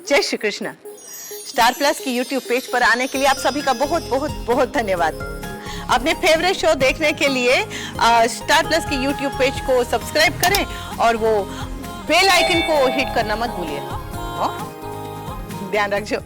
जय Shri Krishna. Star plus की YouTube page पर आने के लिए आप सभी का बहुत बहुत बहुत धन्यवाद। अपने फेवरेट शो देखने के लिए स्टार प्लस की यूट्यूब पेज को सब्सक्राइब करें और वो बेल आइकन को हिट करना मत भूलिए। ध्यान रखिए।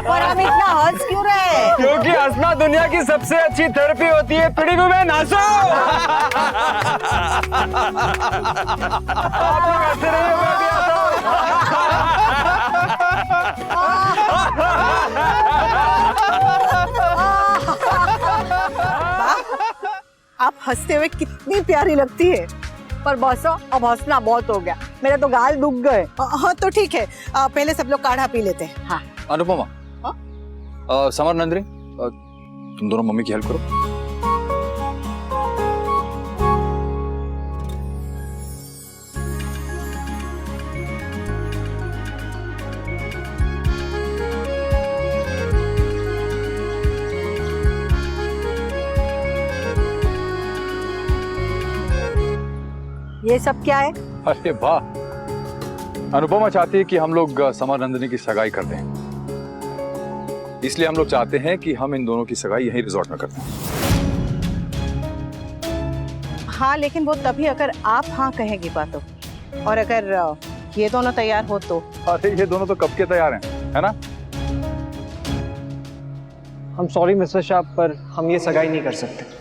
और हम इतना हंस क्यों रहे? क्योंकि हंसना दुनिया की सबसे अच्छी थेरेपी होती है। पीढ़ी को मैं हंसो। आप लोग हंसते रहिए, मैं भी हंसता हूं। आप हंसते हुए कितनी प्यारी लगती है। पर बस अब हंसना बहुत हो गया, मेरे तो गाल दुख गए। हाँ तो ठीक है, पहले सब लोग काढ़ा पी लेते हैं। हाँ। अनुपमा, समर नंदिनी, तुम दोनों मम्मी की हेल्प करो। ये सब क्या है? अरे वाह, अनुपमा चाहती है कि हम लोग समर नंदिनी की सगाई कर दें, इसलिए हम लोग चाहते हैं कि हम इन दोनों की सगाई यहीं रिजॉर्ट में करते हैं। हाँ, लेकिन वो तभी अगर आप हाँ कहेंगी बातों, और अगर ये दोनों तैयार हो तो। अरे ये दोनों तो कब के तैयार हैं, है ना? हम सॉरी मिस्टर शाह, पर हम ये सगाई नहीं कर सकते।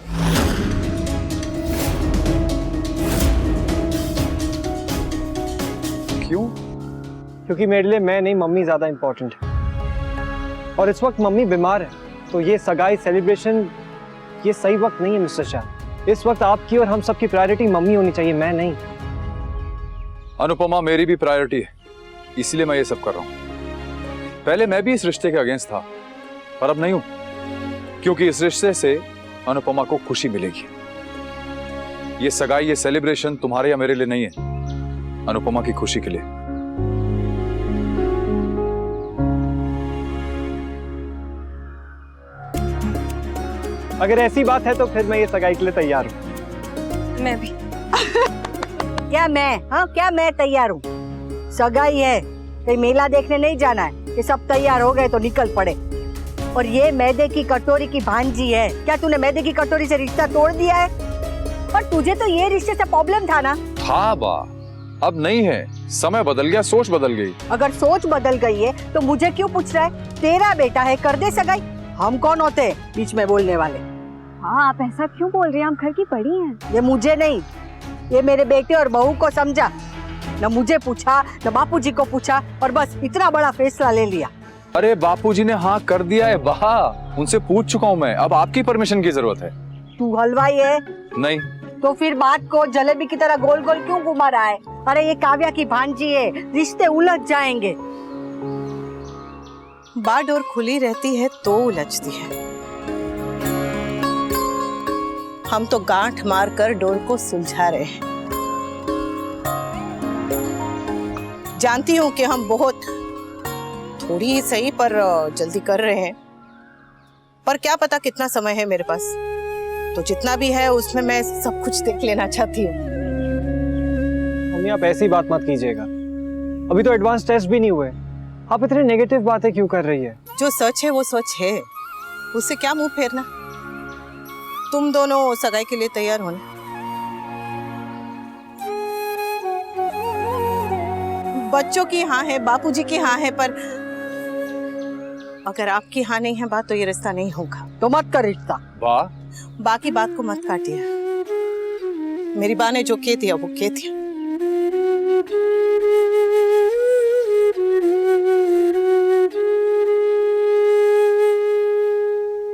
क्यों? क्योंकि मेरे लिए मैं नहीं, मम्मी ज्यादा इंपॉर्टेंट है, और इस वक्त मम्मी बीमार है, तो ये सगाई सेलिब्रेशन ये सही वक्त नहीं है मिस्टर शाह। इस वक्त आपकी और हम सबकी प्रायोरिटी मम्मी होनी चाहिए, मैं नहीं। अनुपमा मेरी भी प्रायोरिटी है, इसलिए मैं ये सब कर रहा हूँ। पहले मैं भी इस रिश्ते के अगेंस्ट था, पर अब नहीं हूं, क्योंकि इस रिश्ते से अनुपमा को खुशी मिलेगी। ये सगाई, ये सेलिब्रेशन तुम्हारे या मेरे लिए नहीं है, अनुपमा की खुशी के लिए। अगर ऐसी बात है तो फिर मैं ये सगाई के लिए तैयार हूँ। मैं भी। क्या मैं? हाँ, क्या मैं तैयार हूँ? सगाई है, कहीं मेला देखने नहीं जाना है कि सब तैयार हो गए तो निकल पड़े। और ये मैदे की कटोरी की भांजी है, क्या तूने मैदे की कटोरी से रिश्ता तोड़ दिया है? पर तुझे तो ये रिश्ते से प्रॉब्लम था ना? था बा, अब नहीं है, समय बदल गया, सोच बदल गई। अगर सोच बदल गई है तो मुझे क्यों पूछ रहा है? तेरा बेटा है, कर दे सगाई। हम कौन होते हैं बीच में बोलने वाले? हाँ, आप ऐसा क्यों बोल रहे हैं? हम घर की बड़ी हैं। ये मुझे नहीं, ये मेरे बेटे और बहू को समझा। न मुझे पूछा, न बापूजी को पूछा, और बस इतना बड़ा फैसला ले लिया। अरे बापूजी ने हाँ कर दिया है बहा, उनसे पूछ चुका हूँ मैं, अब आपकी परमिशन की जरूरत है। तू हलवाई है? नहीं। तो फिर बात को जलेबी की तरह गोल गोल क्यों घुमा रहा है? अरे ये काव्या की भांजी है, रिश्ते उलझ जाएंगे। बार डोर खुली रहती है तो उलझती है। हम तो गांठ मारकर डोर को सुलझा रहे हैं। जानती हूं कि हम बहुत थोड़ी ही सही पर जल्दी कर रहे हैं, पर क्या पता कितना समय है मेरे पास, तो जितना भी है उसमें मैं सब कुछ देख लेना चाहती हूँ। मम्मी आप ऐसी बात मत कीजिएगा, अभी तो एडवांस टेस्ट भी नहीं हुए, आप इतनी नेगेटिव बातें क्यों कर रही है? जो सच है वो सच है, उससे क्या मुंह फेरना। तुम दोनों सगाई के लिए तैयार होना। बच्चों की हाँ है, बापूजी की हाँ है, पर अगर आपकी हाँ नहीं है बात तो ये रिश्ता नहीं होगा। तो मत कर रिश्ता। वाह, बाकी बात को मत काटिए। मेरी बा ने जो कह दिया वो कह दिया।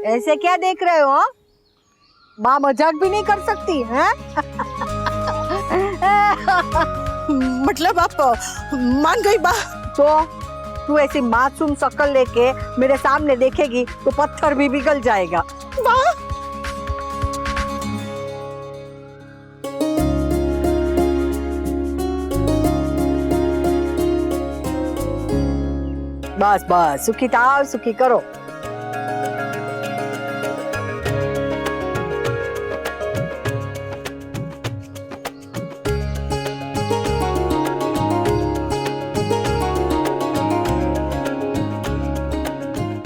ऐसे क्या देख रहे हो? माँ मजाक भी नहीं कर सकती हैं? मतलब आप मान गई बा? तो तू ऐसी मासूम शक्ल लेके मेरे सामने देखेगी तो पत्थर भी पिघल जाएगा। बा? बस बस सुखी ताव सुखी करो।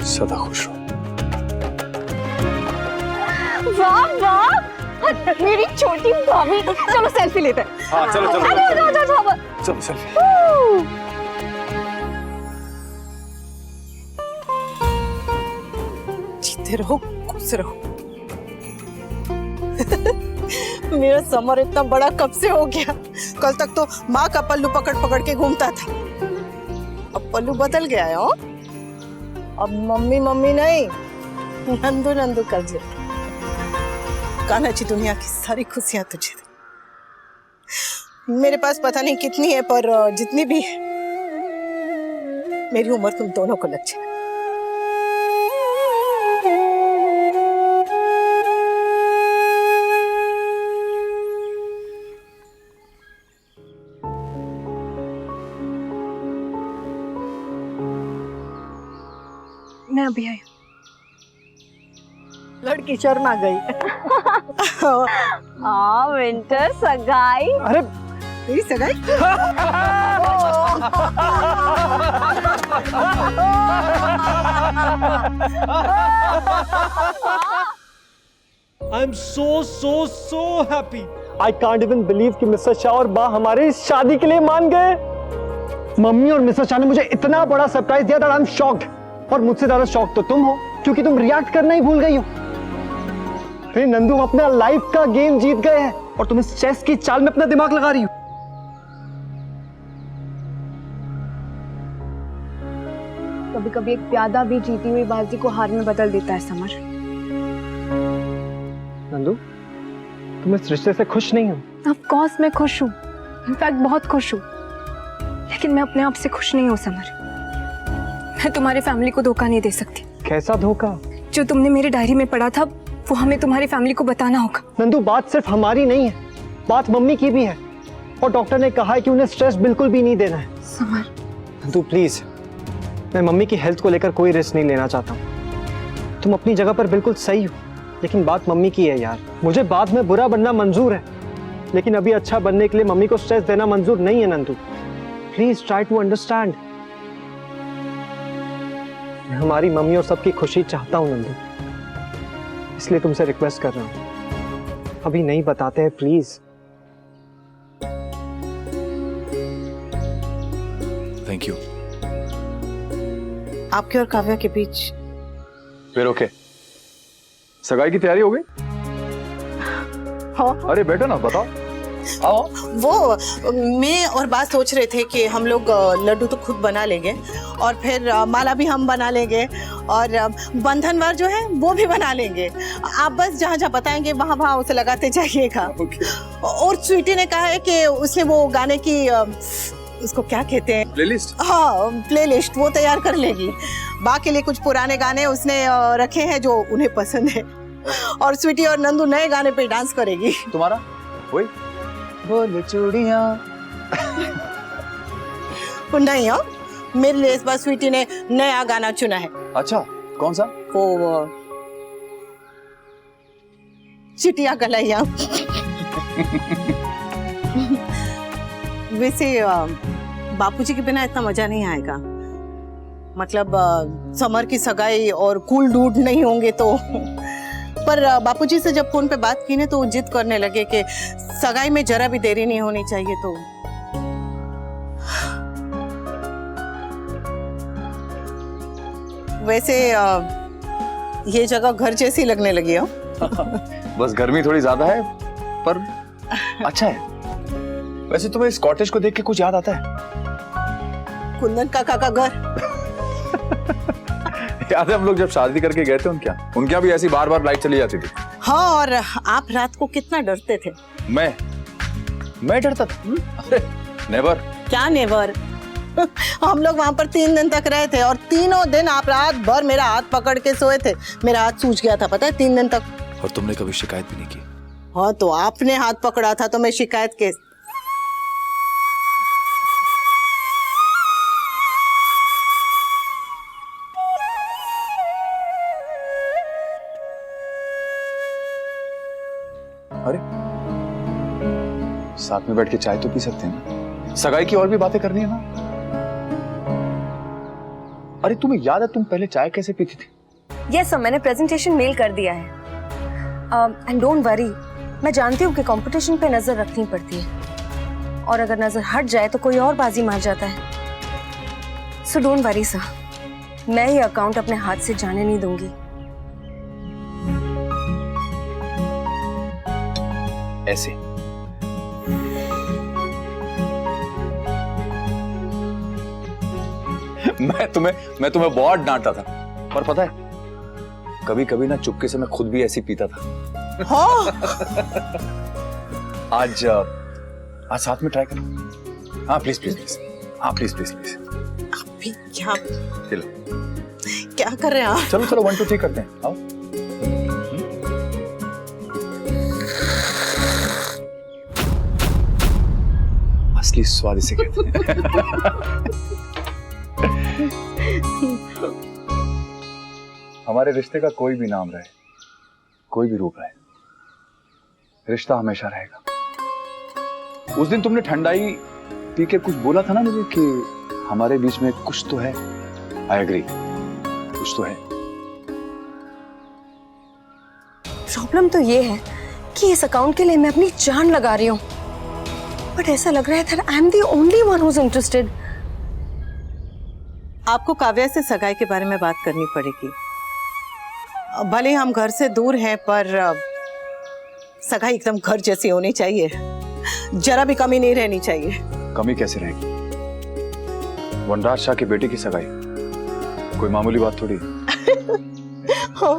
सदा खुश रहो। वाह वाह, मेरी छोटी भाभी। चलो सेल्फी लेते हैं। हाँ चलो चलो अरे, चलो, जाओ, जाओ, जाओ। चलो सेल्फी। जीते रहो, खुश रहो। मेरा समर इतना बड़ा कब से हो गया? कल तक तो माँ का पल्लू पकड़ पकड़ के घूमता था, अब पल्लू बदल गया है। अब मम्मी मम्मी नहीं, नंदू नंदू कर ले। कान्हा जी, दुनिया की सारी खुशियां तुझे दे। मेरे पास पता नहीं कितनी है, पर जितनी भी है मेरी उम्र तुम दोनों को लग जाए। मैं अभी आई। लड़की शर्मा गई। हाँ, विंटर सगाई। अरे तेरी सगाई? I am so happy. I can't even believe कि मिस्टर शाह और बा हमारे इस शादी के लिए मान गए। मम्मी और मिस्टर शाह ने मुझे इतना बड़ा सरप्राइज दिया दैट आई एम शॉक्ड। और मुझसे ज्यादा शॉक तो तुम हो, क्योंकि तुम रिएक्ट करना ही भूल गई हो। फिर नंदू अपना लाइफ का गेम जीत गए हैं और तुम इस चेस की चाल में अपना दिमाग लगा रही हो। कभी कभी एक प्यादा भी जीती हुई बाजी को हार में बदल देता है समर। नंदू, तुम इस रिश्ते से खुश नहीं हो? ऑफ कोर्स मैं खुश हूँ, इनफैक्ट बहुत खुश हूँ, लेकिन मैं अपने आप से खुश नहीं हूँ समर। मैं तुम्हारी फैमिली को धोखा नहीं दे सकती। कैसा धोखा? जो तुमने मेरी डायरी में पढ़ा था वो हमें तुम्हारी फैमिली को बताना होगा। नंदू, बात सिर्फ हमारी नहीं है, बात मम्मी की भी है। और डॉक्टर ने कहा है कि उन्हें स्ट्रेस बिल्कुल भी नहीं देना है। समर, नंदू प्लीज, मैं मम्मी की हेल्थ को लेकर कोई रिस्क नहीं लेना चाहता हूँ। तुम अपनी जगह पर बिल्कुल सही हो, लेकिन बात मम्मी की है यार। मुझे बाद में बुरा बनना मंजूर है, लेकिन अभी अच्छा बनने के लिए मम्मी को स्ट्रेस देना मंजूर नहीं है। Nandu please try to understand. मैं हमारी मम्मी और सबकी खुशी चाहता हूँ नंदू, इसलिए तुमसे रिक्वेस्ट कर रहा हूँ, अभी नहीं बताते हैं प्लीज। Thank you. आपके और काव्या के बीच फिर ओके, सगाई की तैयारी हो गई? हाँ। अरे बैठो ना, बताओ। आओ। वो मैं और बात सोच रहे थे कि हम लोग लड्डू तो खुद बना लेंगे और फिर माला भी हम बना लेंगे और बंधनवार जो है वो भी बना लेंगे। आप बस जहाँ जहाँ बताएंगे वहाँ वहाँ उसे लगाते जाइएगा। और स्वीटी ने कहा है कि उसने वो गाने की उसको क्या कहते हैं, प्लेलिस्ट? हाँ, प्लेलिस्ट वो तैयार कर लेगी। बाकी लिए कुछ पुराने गाने उसने रखे हैं जो उन्हें पसंद है, और स्वीटी और नंदू नए गाने पे डांस करेगी। तुम्हारा वही बोल चूड़ियां। नहीं हो, मेरे लिए इस बार स्वीटी ने नया गाना चुना है। अच्छा, कौन सा? वो चिटिया कलाइया। वैसे बापूजी के बिना इतना मजा नहीं आएगा। मतलब समर की सगाई और कूल डूड नहीं होंगे तो। पर बापूजी से जब फोन पे बात की ने तो वो जिद करने लगे कि सगाई में जरा भी देरी नहीं होनी चाहिए। तो वैसे ये जगह घर जैसी लगने लगी हो। बस गर्मी थोड़ी ज्यादा है, पर अच्छा है। वैसे तुम्हें इस कॉटेज को देख के कुछ याद आता है? कुंदन काका का घर। याद है हम लोग जब शादी करके गए थे उनके यहाँ भी ऐसी बार बार लाइट चली जाती थी। हाँ, और आप रात को कितना डरते थे। मैं डरता था? अरे नेवर। क्या नेवर? हम लोग वहां पर 3 दिन तक रहे थे और तीनों दिन आप रात भर मेरा हाथ पकड़ के सोए थे। मेरा हाथ सूज गया था, पता है, 3 दिन तक। और तुमने कभी शिकायत भी नहीं की? हाँ, तो आपने हाथ पकड़ा था तो मैं शिकायत के। अरे साथ में बैठ के चाय तो पी सकते हैं ना, सगाई की और भी बातें करनी है ना। अरे तुम्हें याद है तुम पहले चाय कैसे पीती थी? यस सर, मैंने प्रेजेंटेशन मेल कर दिया है। एंड डोंट वरी, मैं जानती हूँ कि कंपटीशन पे नजर रखनी पड़ती है और अगर नजर हट जाए तो कोई और बाजी मार जाता है। सो डोंट वरी सर, मैं ये अकाउंट अपने हाथ से जाने नहीं दूंगी। ऐसे मैं तुम्हें बहुत डांटता था, पर पता है कभी कभी ना चुपके से मैं खुद भी ऐसी पीता था। हाँ। आज साथ में ट्राई करो। हाँ प्लीज प्लीज प्लीज, हाँ प्लीज प्लीज प्लीज। अभी क्या चलो क्या कर रहे हैं आप? चलो चलो 1 2 3 करते हैं, आओ। असली स्वाद इसे कहते हैं। हमारे रिश्ते का कोई भी नाम रहे, कोई भी रूप रहे, रिश्ता हमेशा रहेगा। उस दिन तुमने ठंडाई पी के कुछ बोला था ना मुझे कि हमारे बीच में कुछ तो है। आई एग्री, कुछ तो है। प्रॉब्लम तो ये है कि इस अकाउंट के लिए मैं अपनी जान लगा रही हूँ, बट ऐसा लग रहा है that I'm the only one who's interested। आपको काव्या से सगाई के बारे में बात करनी पड़ेगी। भले हम घर से दूर हैं, पर सगाई एकदम घर जैसी होनी चाहिए, जरा भी कमी नहीं रहनी चाहिए। कमी कैसे रहेगी? वनराज शाह की बेटी की सगाई कोई मामूली बात थोड़ी। हाँ।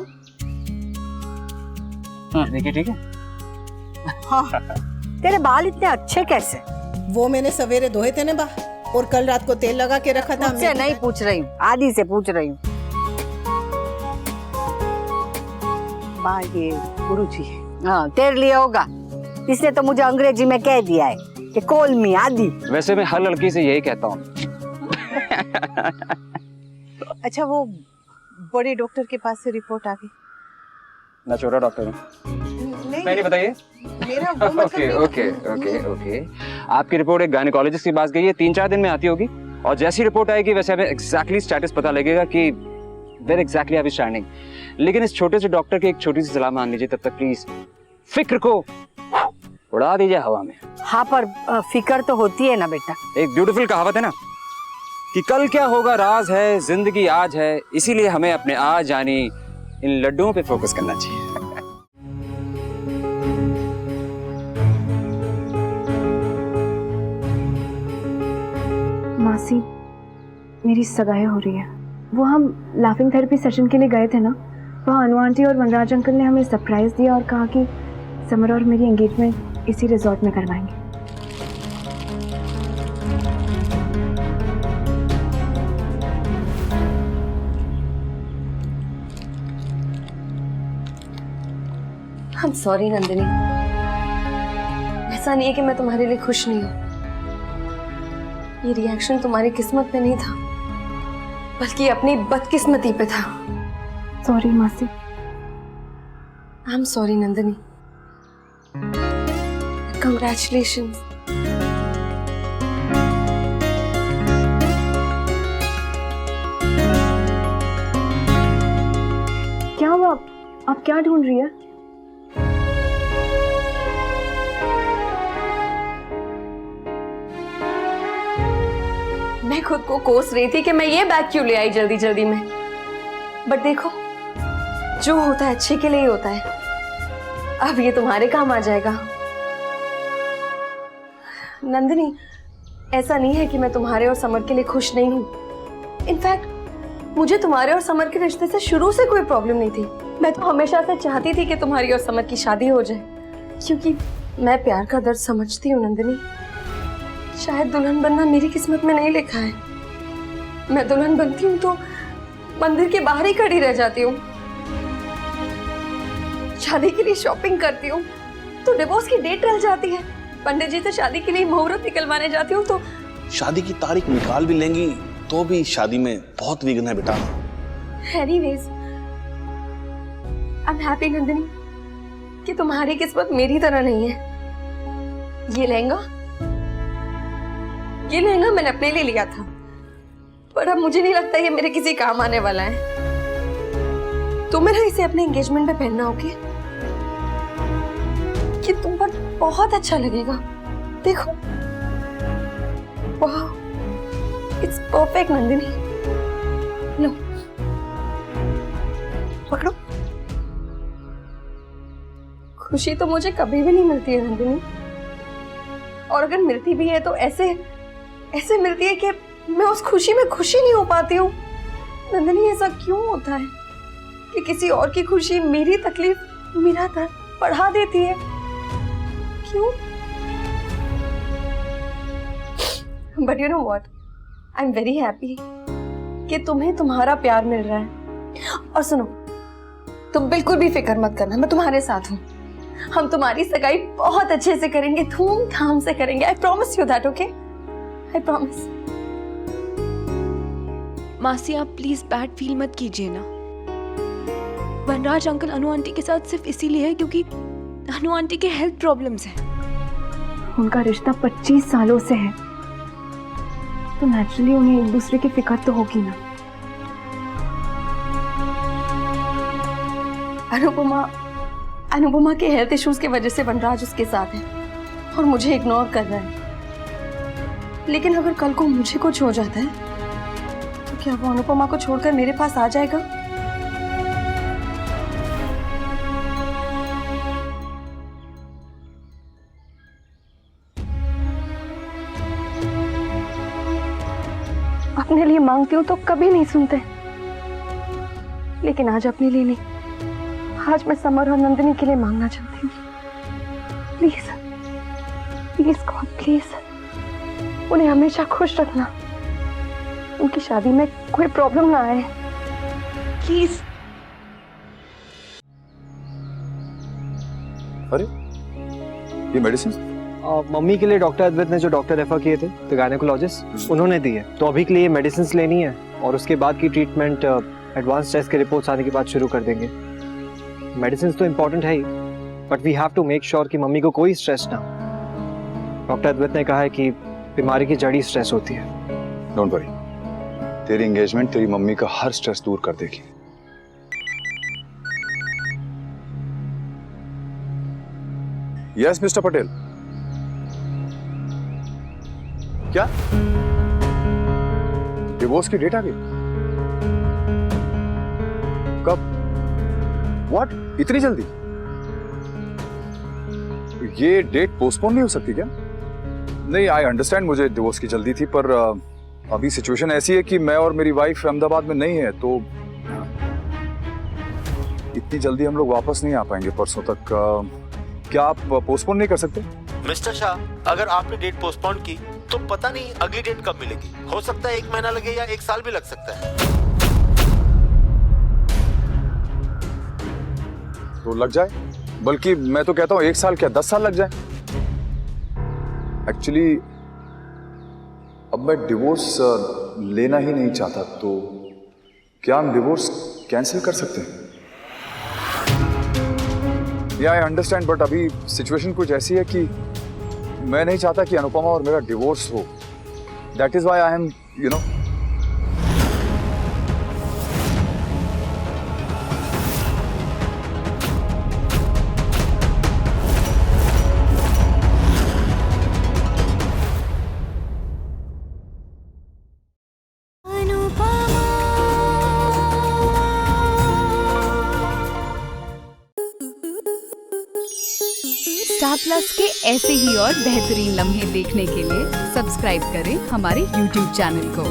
देखिए ठीक है। हाँ। तेरे बाल इतने अच्छे कैसे? वो मैंने सवेरे धोए थे ना बा, और कल रात को तेल लगा के रखा था। मुझसे नहीं पूछ रही हूँ, आदि से पूछ रही हूँ। बा ये गुरुजी। हाँ तेरे लिए होगा, इसने तो मुझे अंग्रेजी में कह दिया है कि कॉल मी आदि। वैसे मैं हर लड़की से यही कहता हूँ। अच्छा, वो बड़े डॉक्टर के पास से रिपोर्ट आ गई? ना छोटा डॉक्टर हूँ। नहीं बताइए। मेरा वो मतलब ओके नहीं। ओके ओके ओके, आपकी रिपोर्ट एक गायनेकोलॉजिस्ट के पास गई है, 3-4 दिन में आती होगी, और जैसी रिपोर्ट आएगी वैसे हमें एग्जैक्टली स्टेटस पता लगेगा कि वेयर एग्जैक्टली आप स्टैंडिंग। लेकिन इस छोटे से डॉक्टर की एक छोटी सी सलाह मान लीजिए, तब तक प्लीज फिक्र को उड़ा दीजिए हवा में। हाँ पर फिक्र तो होती है ना बेटा। एक ब्यूटीफुल कहावत है ना कि कल क्या होगा राज है, जिंदगी आज है, इसीलिए हमें अपने आज यानी इन लड्डुओं पे फोकस करना चाहिए। मासी, मेरी सगाई हो रही है। वो हम लाफिंग थेरेपी सेशन के लिए गए थे ना, वहाँ अनु आंटी और वनराज अंकल ने हमें सरप्राइज दिया और कहा कि समर और मेरी एंगेजमेंट इसी रिजॉर्ट में करवाएंगे। I'm sorry नंदिनी, ऐसा नहीं है कि मैं तुम्हारे लिए खुश नहीं हूँ। ये रिएक्शन तुम्हारी किस्मत में नहीं था, बल्कि अपनी बदकिस्मती पे था। सॉरी मासी। I'm sorry Nandini. Congratulations। क्या हुआ? आप क्या ढूंढ रही है? मैं खुद को कोस रही थी कि मैं ये बैग क्यों ले आई जल्दी जल्दी में, बट देखो जो होता है अच्छे के लिए ही होता है। अब ये तुम्हारे काम आ जाएगा। नंदिनी, ऐसा नहीं है कि मैं तुम्हारे और समर के लिए खुश नहीं हूँ। इनफैक्ट मुझे तुम्हारे और समर के रिश्ते से शुरू से कोई प्रॉब्लम नहीं थी। मैं तो हमेशा से चाहती थी कि तुम्हारी और समर की शादी हो जाए, क्योंकि मैं प्यार का दर्द समझती हूँ नंदिनी। शायद दुल्हन बनना मेरी किस्मत में नहीं लिखा है। मैं दुल्हन बनती हूँ तो मंदिर के बाहर ही खड़ी रह जाती हूँ। शादी के लिए शॉपिंग करती हूँ तो डिवोर्स की डेट टल जाती है। पंडित जी से शादी के लिए मुहूर्त निकलवाने जाती हूँ तो शादी की तारीख निकाल भी लेंगी तो भी शादी में बहुत विघ्न है बेटा। Anyways, I am happy Nandini. कि तुम्हारी किस्मत मेरी तरह नहीं है। ये लहंगा मैंने अपने लिए लिया था, पर अब मुझे नहीं लगता ये मेरे किसी काम आने वाला है। तुम्हें ना इसे अपने एंगेजमेंट में पहनना होगी, ये तुम पर बहुत अच्छा लगेगा। देखो, वाह, इट्स परफेक्ट नंदिनी। लो, पकड़ो। खुशी तो मुझे कभी भी नहीं मिलती है नंदिनी, और अगर मिलती भी है तो ऐसे मिलती है कि मैं उस खुशी में खुशी नहीं हो पाती हूँ। नंदिनी, ऐसा क्यों होता है कि किसी और की खुशी मेरी तकलीफ, मेरा दर्द बढ़ा देती है? क्यों? But you know what, I am very happy कि तुम्हें तुम्हारा प्यार मिल रहा है। और सुनो, तुम बिल्कुल भी फिक्र मत करना, मैं तुम्हारे साथ हूँ। हम तुम्हारी सगाई बहुत अच्छे से करेंगे, धूमधाम से करेंगे। I promise you that, okay? I promise. मासी, आप प्लीज बैड फील मत कीजिए ना। वनराज अंकल अनु आंटी के साथ सिर्फ इसीलिए है क्योंकि अनु आंटी के हेल्थ प्रॉब्लम्स हैं। उनका रिश्ता 25 सालों से है, तो नेचुरली उन्हें एक दूसरे की फिक्र तो होगी ना। अनुपमा के हेल्थ इश्यूज की वजह से वनराज उसके साथ है और मुझे इग्नोर कर रहा है। लेकिन अगर कल को मुझे कुछ हो जाता है तो क्या वो अनुपमा को छोड़कर मेरे पास आ जाएगा? अपने लिए मांगती हूँ तो कभी नहीं सुनते, लेकिन आज अपने लिए नहीं, आज मैं समर और नंदिनी के लिए मांगना चाहती हूँ। प्लीज प्लीज गॉड, प्लीज उन्हें हमेशा खुश रखना, उनकी शादी में कोई प्रॉब्लम ना आए, प्लीज। अरे ये मेडिसिन मम्मी के लिए डॉक्टर अद्वैत ने जो डॉक्टर रेफर किए थे, द गायनेकोलॉजिस्ट, उन्होंने दी है। तो अभी के लिए मेडिसिन लेनी है और उसके बाद की ट्रीटमेंट एडवांस टेस्ट के रिपोर्ट्स आने के बाद शुरू कर देंगे। मेडिसिन तो इम्पोर्टेंट है ही, but we have to make sure कि मम्मी को कोई स्ट्रेस ना हो। डॉक्टर अद्वैत ने कहा है कि बीमारी की जड़ ही स्ट्रेस होती है। डोंट वरी, तेरी एंगेजमेंट तेरी मम्मी का हर स्ट्रेस दूर कर देगी। Yes mister Patel. क्या डिवोर्स की डेट आ गई? कब? व्हाट, इतनी जल्दी? ये डेट पोस्टपोन नहीं हो सकती क्या? नहीं, आई अंडरस्टैंड, मुझे डिवोर्स की जल्दी थी, पर अभी सिचुएशन ऐसी है कि मैं और मेरी वाइफ अहमदाबाद में नहीं है, तो इतनी जल्दी हम लोग वापस नहीं आ पाएंगे परसों तक। क्या आप पोस्टपोन नहीं कर सकते? मिस्टर शाह, अगर आपने डेट पोस्टपोन की तो पता नहीं अगली डेट कब मिलेगी। हो सकता है 1 महीना लगे या 1 साल भी लग सकता है। तो लग जाए, बल्कि मैं तो कहता हूं 1 साल क्या 10 साल लग जाए। एक्चुअली अब मैं डिवोर्स लेना ही नहीं चाहता, तो क्या हम डिवोर्स कैंसिल कर सकते हैं? या आई अंडरस्टैंड, बट अभी सिचुएशन कुछ ऐसी है कि मैं नहीं चाहता कि अनुपमा और मेरा डिवोर्स हो। That is why I am star plus के ऐसे ही और बेहतरीन लम्हे देखने के लिए सब्सक्राइब करें हमारे YouTube चैनल को।